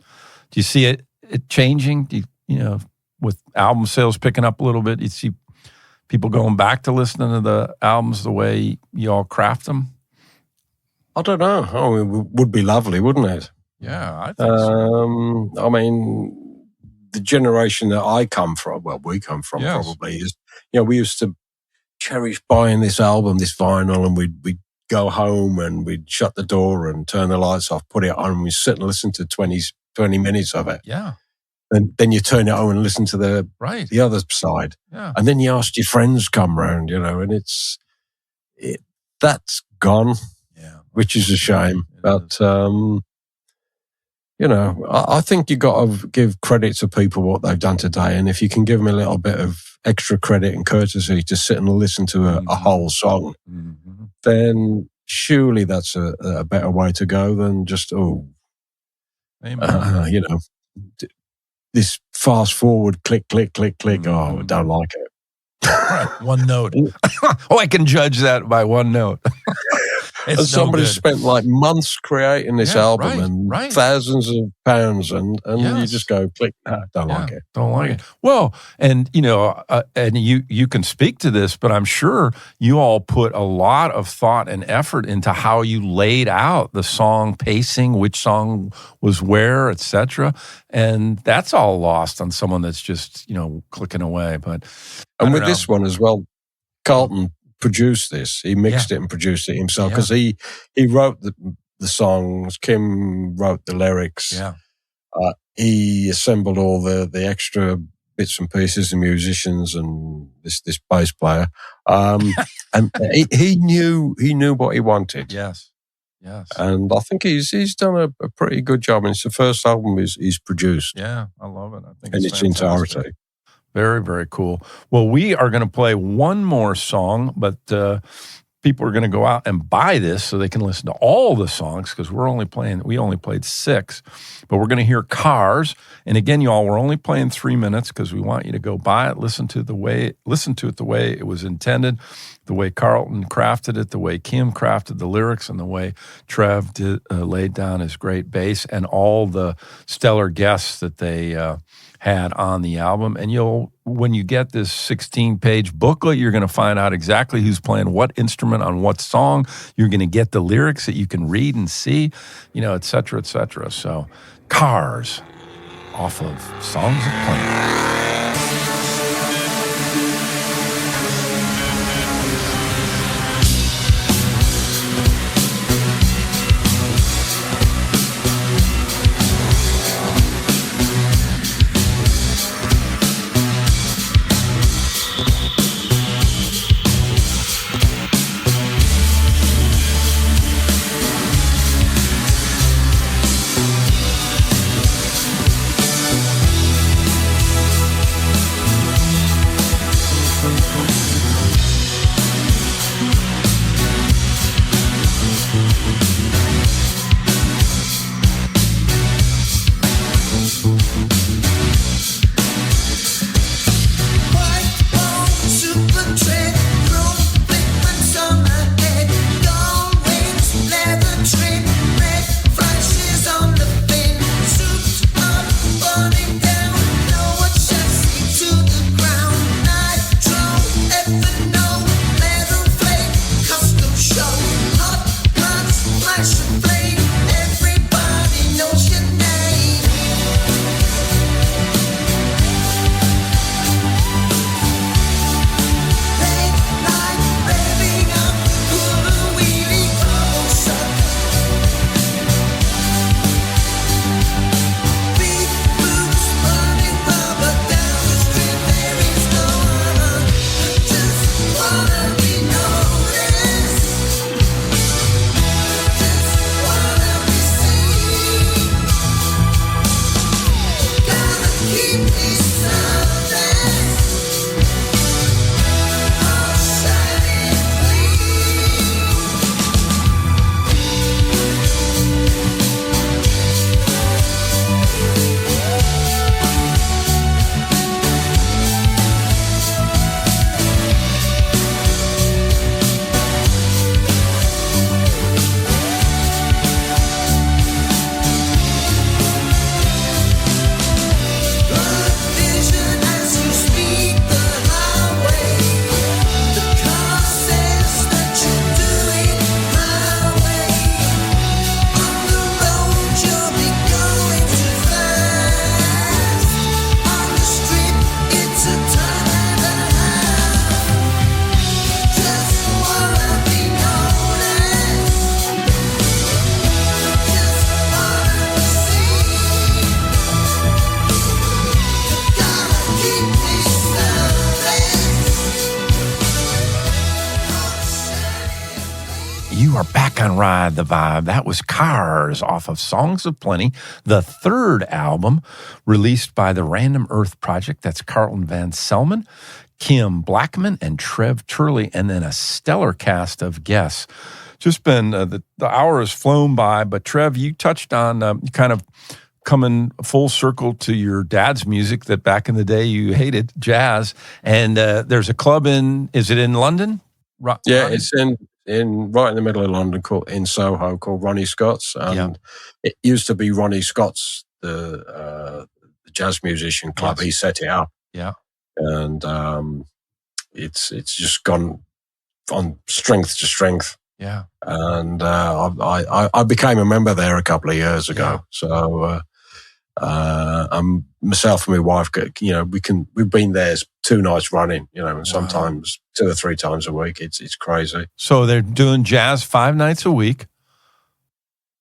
Speaker 1: Do you see it changing? You know, with album sales picking up a little bit, you see people going back to listening to the albums the way you all craft them?
Speaker 2: I don't know. Oh, it would be lovely, wouldn't it?
Speaker 1: Yeah, I think so.
Speaker 2: I mean, the generation that I come from, well, we come from probably, is, you know, we used to cherish buying this album, this vinyl, and we'd go home and we'd shut the door and turn the lights off, put it on, and we'd sit and listen to 20 minutes of it.
Speaker 1: Yeah.
Speaker 2: And then you turn it on and listen to the other side.
Speaker 1: Yeah.
Speaker 2: And then you asked your friends come round, you know, and that's gone, which is a shame. But, you know, I think you got to give credit to people what they've done today. And if you can give them a little bit of extra credit and courtesy to sit and listen to a whole song, then surely that's a better way to go than just, you know, this fast forward, click, click, click, click. Oh, I don't like it.
Speaker 1: Right, one note. Oh, I can judge that by one note.
Speaker 2: And somebody spent like months creating this album and thousands of pounds, and you just go click. Don't like it.
Speaker 1: Don't like it. Well, and you know, and you can speak to this, but I'm sure you all put a lot of thought and effort into how you laid out the song pacing, which song was where, etc. And that's all lost on someone that's just, you know, clicking away. But
Speaker 2: with this one as well, Carleton produced this. He mixed it and produced it himself because he wrote the songs. Kym wrote the lyrics. Yeah. He assembled all the extra bits and pieces, the musicians and this bass player. And he knew what he wanted.
Speaker 1: Yes.
Speaker 2: And I think he's done a pretty good job. And it's the first album he's produced.
Speaker 1: Yeah, I love it. I think
Speaker 2: in its entirety.
Speaker 1: Very, very cool. Well, we are going to play one more song, but people are going to go out and buy this so they can listen to all the songs because we only played 6, but we're going to hear Cars. And again, y'all, we're only playing 3 minutes because we want you to go buy it, listen to it the way it was intended, the way Carleton crafted it, the way Kym crafted the lyrics, and the way Trev laid down his great bass, and all the stellar guests that they had on the album. And when you get this 16-page booklet, you're going to find out exactly who's playing what instrument on what song. You're going to get the lyrics that you can read and see, you know, et cetera, et cetera. So, Cars off of Songs of Plenty. can ride the vibe. That was Cars off of Songs of Plenty, the third album released by the Random Earth Project. That's Carleton Van Selman, Kym Blackman, and Trev Turley, and then a stellar cast of guests. Just been, the hour has flown by, but Trev, you touched on kind of coming full circle to your dad's music that back in the day you hated, jazz. And there's a club is it in London?
Speaker 2: Yeah, it's in right in the middle of London, in Soho, called Ronnie Scott's. And it used to be Ronnie Scott's, the jazz musician club. Yes. He set it up.
Speaker 1: Yeah.
Speaker 2: And it's just gone on strength to strength.
Speaker 1: Yeah.
Speaker 2: And I became a member there a couple of years ago. Yeah. So myself and my wife, we've been there 2 nights running, and sometimes 2 or 3 times a week. It's crazy.
Speaker 1: So they're doing jazz 5 nights a week.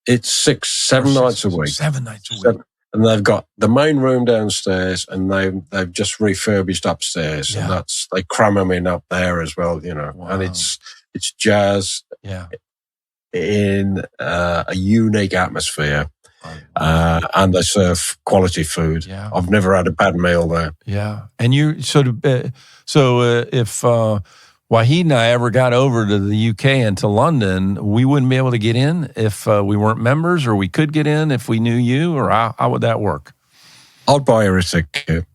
Speaker 2: It's 7 nights a week.
Speaker 1: 7 nights a week.
Speaker 2: And they've got the main room downstairs, and they've just refurbished upstairs, and they cram them in up there as well, Wow. And it's jazz in a unique atmosphere. And they serve quality food. Yeah. I've never had a bad meal there.
Speaker 1: Yeah. And you sort of, if Wahid and I ever got over to the UK and to London, we wouldn't be able to get in if we weren't members, or we could get in if we knew you, or how would that work?
Speaker 2: I'd buy her a ticket.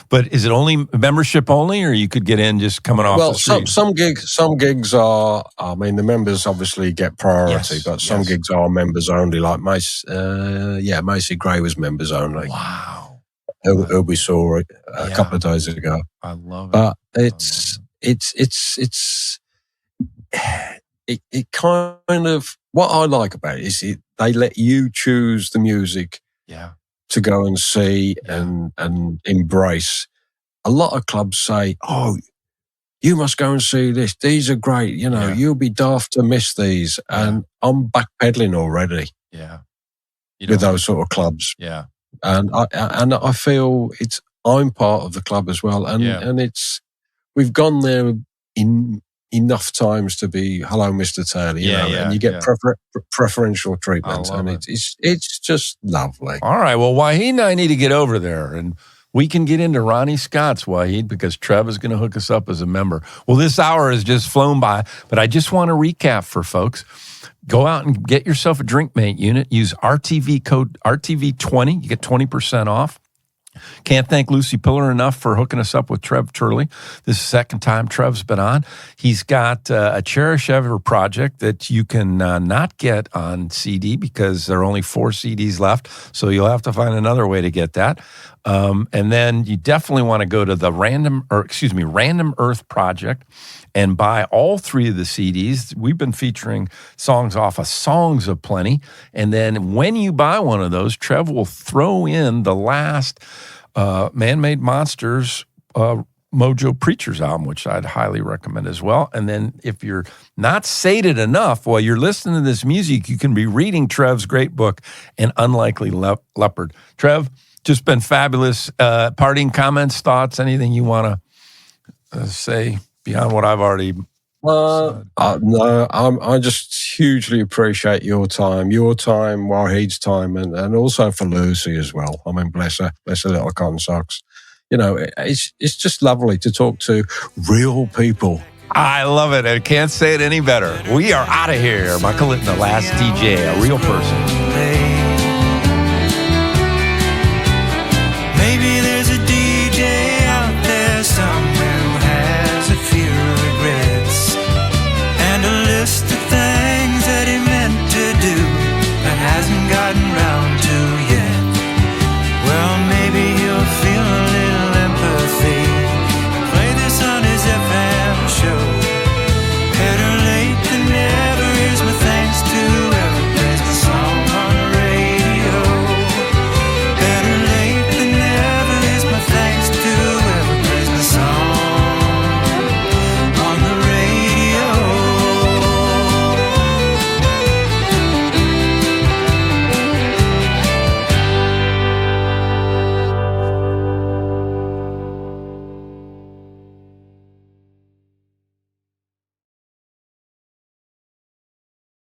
Speaker 1: But is it only membership only, or you could get in just coming off the street?
Speaker 2: Well, some gigs are, the members obviously get priority, but some gigs are members only, like Macy Gray was members only.
Speaker 1: Wow.
Speaker 2: Who we saw a couple of days ago.
Speaker 1: I love it.
Speaker 2: But it kind of, what I like about it is they let you choose the music.
Speaker 1: Yeah.
Speaker 2: To go and see and embrace. A lot of clubs say, "Oh, you must go and see this. These are great. You'll be daft to miss these." And I'm backpedaling already.
Speaker 1: Yeah,
Speaker 2: with those sort of clubs.
Speaker 1: Yeah,
Speaker 2: and I feel I'm part of the club as well. And we've gone there in enough times to be hello, Mr. Taylor, and you get preferential treatment, and it's just lovely.
Speaker 1: All right, well, Wahid and I need to get over there, and we can get into Ronnie Scott's, Wahid, because Trev is going to hook us up as a member. Well, this hour has just flown by, but I just want to recap for folks. Go out and get yourself a DrinkMate unit. Use RTV code RTV20. You get 20% off. Can't thank Lucy Pillar enough for hooking us up with Trev Turley. This is the second time Trev's been on. He's got a Cherish Ever project that you can not get on CD because there are only 4 CDs left, so you'll have to find another way to get that. And then you definitely want to go to the Random Earth Project and buy all 3 of the CDs. We've been featuring songs off of Songs of Plenty. And then when you buy one of those, Trev will throw in the last Man-Made Monsters Mojo Preachers album, which I'd highly recommend as well. And then if you're not sated enough while you're listening to this music, you can be reading Trev's great book, An Unlikely Leopard. Trev, just been fabulous. Parting comments, thoughts, anything you want to say beyond what I've already said?
Speaker 2: No, I just hugely appreciate your time, Wahid's time, and also for Lucy as well. Bless her little con socks. It's just lovely to talk to real people.
Speaker 1: I love it. I can't say it any better. We are out of here. Michael Litten, the last DJ, a real person.